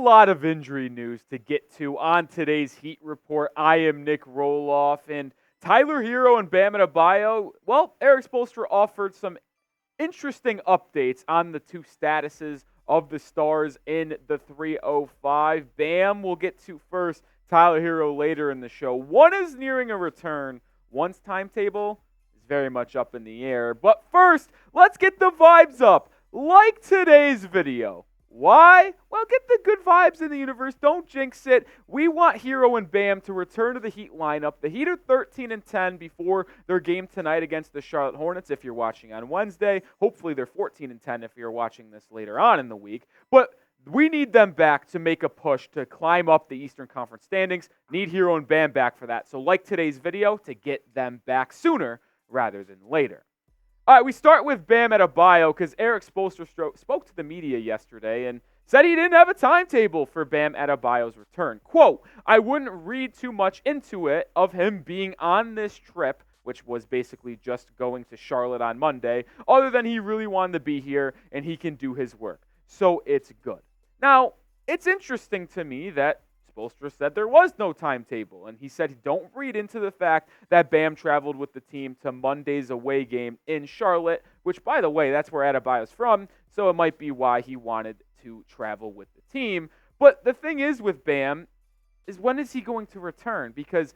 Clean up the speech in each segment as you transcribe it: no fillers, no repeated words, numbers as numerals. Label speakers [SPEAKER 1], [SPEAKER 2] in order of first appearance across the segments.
[SPEAKER 1] lot of injury news to get to on today's Heat Report. I am Nic Rohloff, and Herro and Bam Adebayo, well, Erik Spoelstra offered some interesting updates on the two statuses of the stars in the 305. Bam we'll get to first, Herro later in the show. One is nearing a return. One's timetable is very much up in the air. But first, let's get the vibes up, like today's video. Why? Well, get the good vibes in the universe. Don't jinx it. We want Herro and Bam to return to the Heat lineup. The Heat are 13-10 before their game tonight against the Charlotte Hornets if you're watching on Wednesday. Hopefully they're 14-10 if you're watching this later on in the week. But we need them back to make a push to climb up the Eastern Conference standings. Need Herro and Bam back for that. So like today's video to get them back sooner rather than later. All right, we start with Bam Adebayo because Erik Spoelstra spoke to the media yesterday and said he didn't have a timetable for Bam Adebayo's return. Quote, I wouldn't read too much into it of him being on this trip, which was basically just going to Charlotte on Monday, other than he really wanted to be here and he can do his work. So it's good. Now, it's interesting to me that Spoelstra said there was no timetable, and he said don't read into the fact that Bam traveled with the team to Monday's away game in Charlotte, which, by the way, that's where Adebayo's from, so it might be why he wanted to travel with the team. But the thing is with Bam is when is he going to return? Because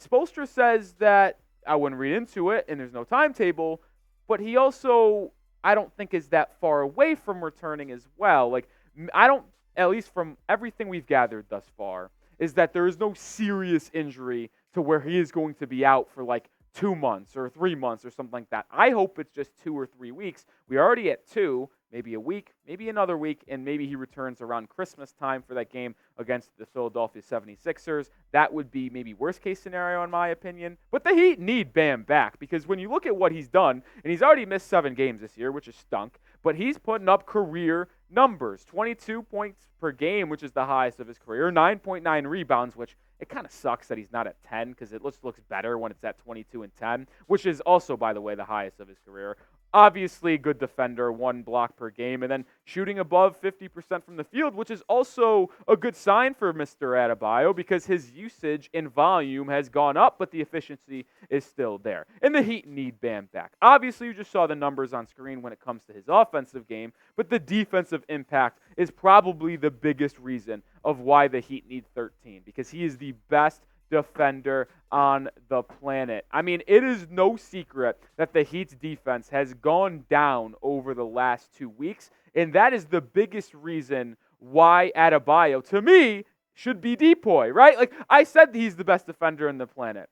[SPEAKER 1] Spoelstra says that I wouldn't read into it, and there's no timetable, but he also, I don't think, is that far away from returning as well. Like, I don't, at least from everything we've gathered thus far, is that there is no serious injury to where he is going to be out for like 2 months or 3 months or something like that. I hope it's just 2 or 3 weeks. We're already at 2, maybe a week, maybe another week, and maybe he returns around Christmas time for that game against the Philadelphia 76ers. That would be maybe worst case scenario in my opinion. But the Heat need Bam back because when you look at what he's done, and he's already missed 7 games this year, which is stunk, but he's putting up career numbers, 22 points per game, which is the highest of his career, 9.9 rebounds, which it kind of sucks that he's not at 10 because it looks better when it's at 22 and 10, which is also, by the way, the highest of his career. Obviously, good defender, 1 block per game, and then shooting above 50% from the field, which is also a good sign for Mr. Adebayo because his usage in volume has gone up, but the efficiency is still there. And the Heat need Bam back. Obviously, you just saw the numbers on screen when it comes to his offensive game, but the defensive impact is probably the biggest reason of why the Heat need 13 because he is the best defender on the planet. I mean, it is no secret that the Heat's defense has gone down over the last 2 weeks, and that is the biggest reason why Adebayo, to me, should be depoy, right? Like, I said he's the best defender on the planet,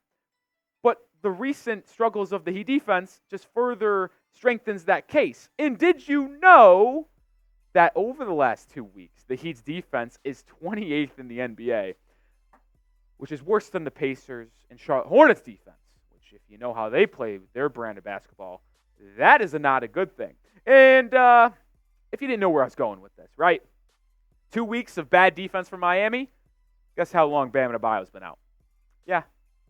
[SPEAKER 1] but the recent struggles of the Heat defense just further strengthens that case. And did you know that over the last 2 weeks, the Heat's defense is 28th in the NBA, which is worse than the Pacers and Charlotte Hornets defense, which if you know how they play their brand of basketball, that is not a good thing. And if you didn't know where I was going with this, right? 2 weeks of bad defense for Miami, guess how long Bam Adebayo's been out? Yeah,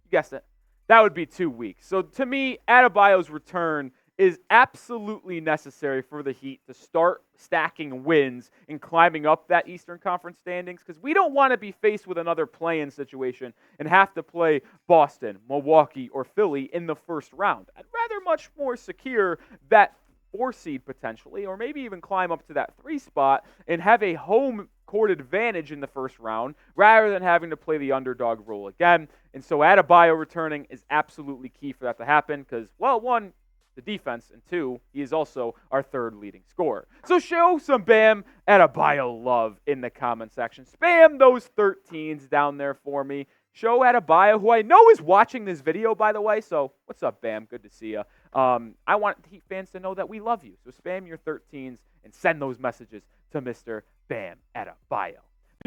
[SPEAKER 1] you guessed it. That would be 2 weeks. So to me, Adebayo's return is absolutely necessary for the Heat to start stacking wins and climbing up that Eastern Conference standings because we don't want to be faced with another play-in situation and have to play Boston, Milwaukee, or Philly in the first round. I'd rather much more secure that 4 seed potentially, or maybe even climb up to that 3 spot and have a home court advantage in the first round rather than having to play the underdog role again. And so Adebayo returning is absolutely key for that to happen because, well, 1, the defense, and 2, he is also our 3rd leading scorer. So show some Bam Adebayo love in the comment section. Spam those 13s down there for me. Show Adebayo, who I know is watching this video, by the way. So what's up, Bam? Good to see you. I want Heat fans to know that we love you. So spam your 13s and send those messages to Mr. Bam Adebayo.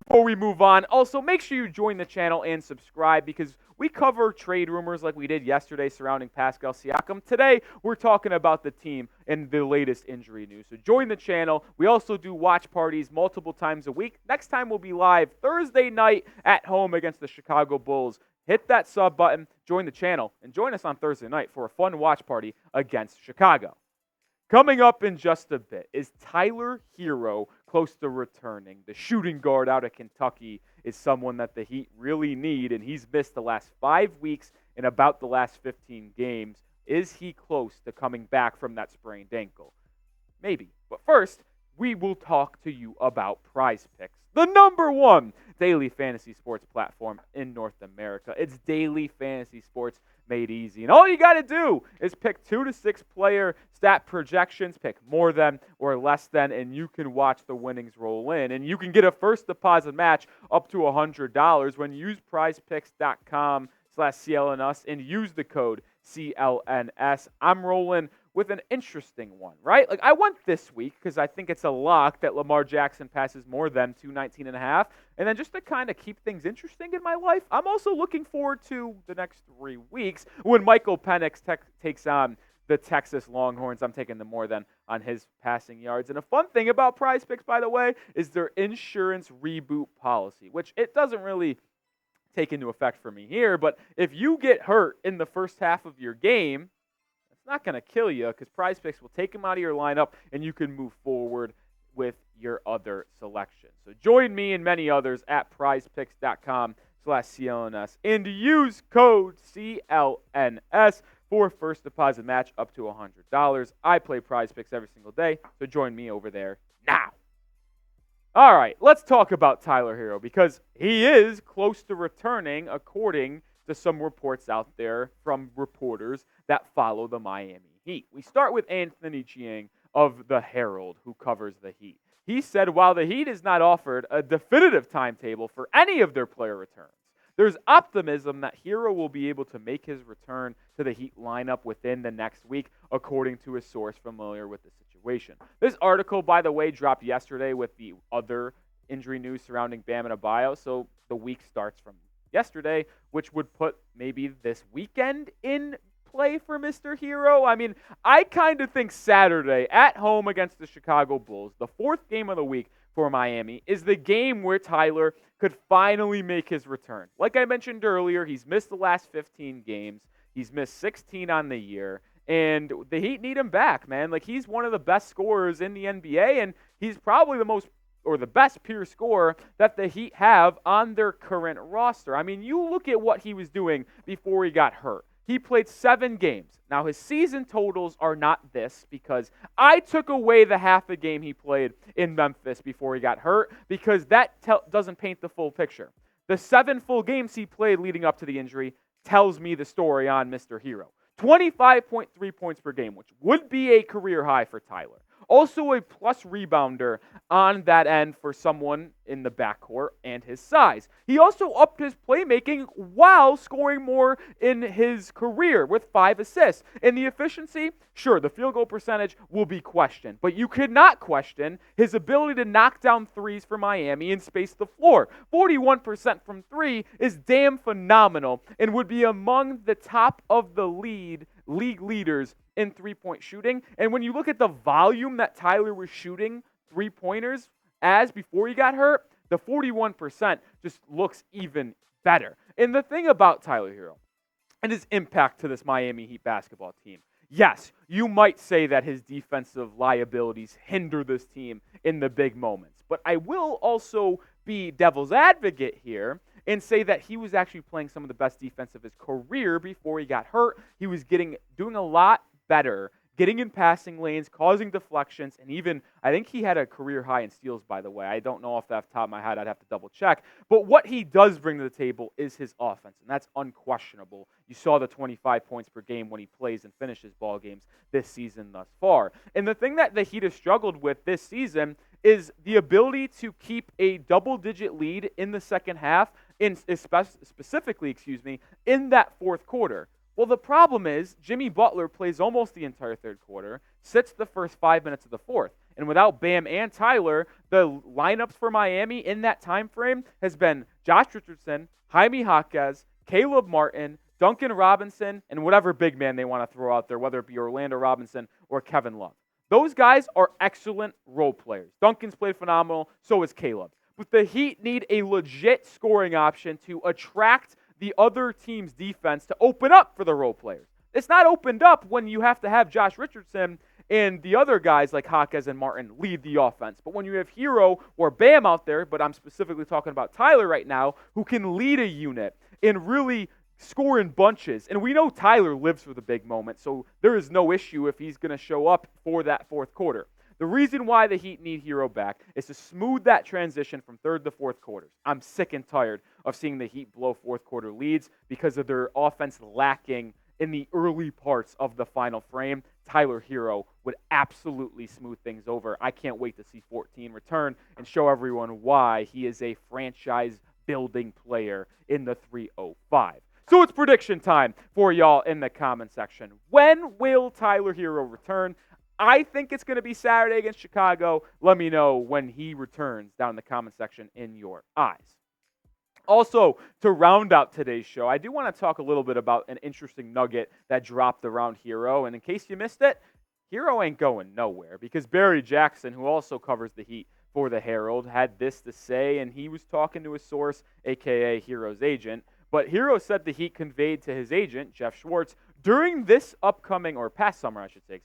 [SPEAKER 1] Before we move on, also make sure you join the channel and subscribe because we cover trade rumors like we did yesterday surrounding Pascal Siakam. Today, we're talking about the team and the latest injury news. So join the channel. We also do watch parties multiple times a week. Next time we'll be live Thursday night at home against the Chicago Bulls. Hit that sub button, join the channel, and join us on Thursday night for a fun watch party against Chicago. Coming up in just a bit is Herro close to returning. The shooting guard out of Kentucky is someone that the Heat really need, and he's missed the last 5 weeks and about the last 15 games. Is he close to coming back from that sprained ankle? Maybe. But first, we will talk to you about Prize Picks, the #1 daily fantasy sports platform in North America. It's daily fantasy sports made easy. And all you got to do is pick 2 to 6 player stat projections, pick more than or less than, and you can watch the winnings roll in. And you can get a first deposit match up to $100 when you use prizepicks.com/CLNS and use the code CLNS. I'm rolling with an interesting one, right? Like, I went this week because I think it's a lock that Lamar Jackson passes more than 219.5. And then just to kind of keep things interesting in my life, I'm also looking forward to the next 3 weeks when Michael Penix takes on the Texas Longhorns. I'm taking the more than on his passing yards. And a fun thing about Prize Picks, by the way, is their insurance reboot policy, which it doesn't really take into effect for me here. But if you get hurt in the first half of your game, it's not going to kill you because Prize Picks will take them out of your lineup and you can move forward with your other selections. So join me and many others at prizepicks.com/CLNS and use code CLNS for first deposit match up to $100. I play Prize Picks every single day, so join me over there now. All right, let's talk about Tyler Herro because he is close to returning according to some reports out there from reporters that follow the Miami Heat. We start with Anthony Chiang of the Herald, who covers the Heat. He said while the Heat has not offered a definitive timetable for any of their player returns, there's optimism that Herro will be able to make his return to the Heat lineup within the next week, according to a source familiar with the situation. This article, by the way, dropped yesterday with the other injury news surrounding Bam Adebayo, so the week starts from yesterday, which would put maybe this weekend in play for Mr. Herro. I mean, I kind of think Saturday at home against the Chicago Bulls, the 4th game of the week for Miami, is the game where Tyler could finally make his return. Like I mentioned earlier, he's missed the last 15 games. He's missed 16 on the year. And the Heat need him back, man. Like, he's one of the best scorers in the NBA, and he's probably the best pure scorer that the Heat have on their current roster. I mean, you look at what he was doing before he got hurt. He played 7 games. Now, his season totals are not this because I took away the half a game he played in Memphis before he got hurt because that doesn't paint the full picture. The 7 full games he played leading up to the injury tells me the story on Mr. Herro. 25.3 points per game, which would be a career high for Tyler. Also a plus rebounder on that end for someone in the backcourt and his size. He also upped his playmaking while scoring more in his career with 5 assists. And the efficiency, sure, the field goal percentage will be questioned. But you could not question his ability to knock down threes for Miami and space the floor. 41% from 3 is damn phenomenal and would be among the top of the league leaders in three-point shooting. And when you look at the volume that Tyler was shooting three-pointers as before he got hurt, the 41% just looks even better. And the thing about Tyler Herro and his impact to this Miami Heat basketball team, yes, you might say that his defensive liabilities hinder this team in the big moments. But I will also be devil's advocate here and say that he was actually playing some of the best defense of his career before he got hurt. He was doing a lot better, getting in passing lanes, causing deflections, and even, I think he had a career high in steals, by the way. I don't know off the top of my head. I'd have to double check. But what he does bring to the table is his offense, and that's unquestionable. You saw the 25 points per game when he plays and finishes ball games this season thus far. And the thing that the Heat has struggled with this season is the ability to keep a double-digit lead in the second half, specifically, in that fourth quarter. Well, the problem is Jimmy Butler plays almost the entire third quarter, sits the first 5 minutes of the fourth. And without Bam and Tyler, the lineups for Miami in that time frame has been Josh Richardson, Jaime Jaquez, Caleb Martin, Duncan Robinson, and whatever big man they want to throw out there, whether it be Orlando Robinson or Kevin Love. Those guys are excellent role players. Duncan's played phenomenal, so is Caleb. But the Heat need a legit scoring option to attract the other team's defense to open up for the role players. It's not opened up when you have to have Josh Richardson and the other guys like Jaquez and Martin lead the offense. But when you have Herro or Bam out there, but I'm specifically talking about Tyler right now, who can lead a unit and really score in bunches. And we know Tyler lives for the big moment, so there is no issue if he's going to show up for that fourth quarter. The reason why the Heat need Herro back is to smooth that transition from third to fourth quarters. I'm sick and tired of seeing the Heat blow fourth quarter leads because of their offense lacking in the early parts of the final frame. Tyler Herro would absolutely smooth things over. I can't wait to see 14 return and show everyone why he is a franchise-building player in the 305. So it's prediction time for y'all in the comment section. When will Tyler Herro return? I think it's going to be Saturday against Chicago. Let me know when he returns down in the comment section in your eyes. Also, to round out today's show, I do want to talk a little bit about an interesting nugget that dropped around Herro. And in case you missed it, Herro ain't going nowhere because Barry Jackson, who also covers the Heat for the Herald, had this to say, and he was talking to a source, a.k.a. Herro's agent. But Herro said the Heat conveyed to his agent, Jeff Schwartz, during this upcoming, or past summer, I should say,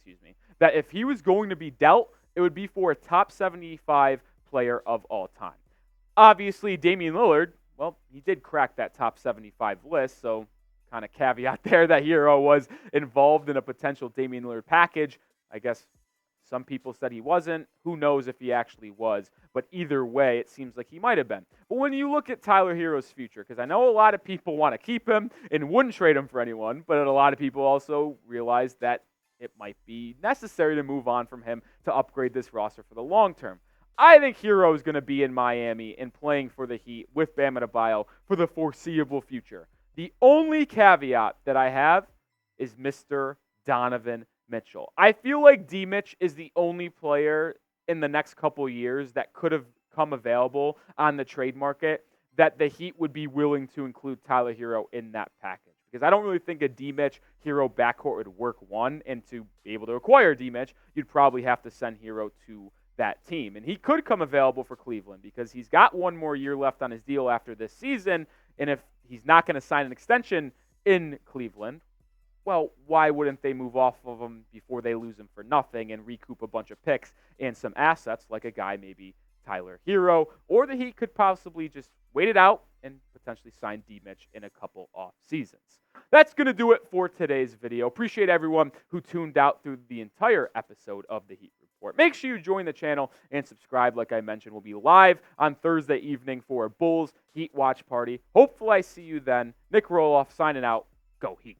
[SPEAKER 1] that if he was going to be dealt, it would be for a top 75 player of all time. Obviously, Damian Lillard, well, he did crack that top 75 list, so kind of caveat there that Herro was involved in a potential Damian Lillard package. I guess some people said he wasn't. Who knows if he actually was? But either way, it seems like he might have been. But when you look at Tyler Herro's future, because I know a lot of people want to keep him and wouldn't trade him for anyone, but a lot of people also realize that it might be necessary to move on from him to upgrade this roster for the long term. I think Herro is going to be in Miami and playing for the Heat with Bam Adebayo for the foreseeable future. The only caveat that I have is Mr. Donovan Mitchell. I feel like D-Mitch is the only player in the next couple years that could have come available on the trade market that the Heat would be willing to include Tyler Herro in that package. Because I don't really think a D-Mitch Herro backcourt would work, one, and to be able to acquire D-Mitch, you'd probably have to send Herro to that team. And he could come available for Cleveland because he's got one more year left on his deal after this season, and if he's not going to sign an extension in Cleveland, well, why wouldn't they move off of him before they lose him for nothing and recoup a bunch of picks and some assets like a guy maybe Tyler Herro, or the Heat could possibly just wait it out and potentially sign D-Mitch in a couple off seasons. That's going to do it for today's video. Appreciate everyone who tuned out through the entire episode of the Heat Report. Make sure you join the channel and subscribe. Like I mentioned, we'll be live on Thursday evening for a Bulls Heat watch party. Hopefully I see you then. Nic Rohloff signing out. Go Heat.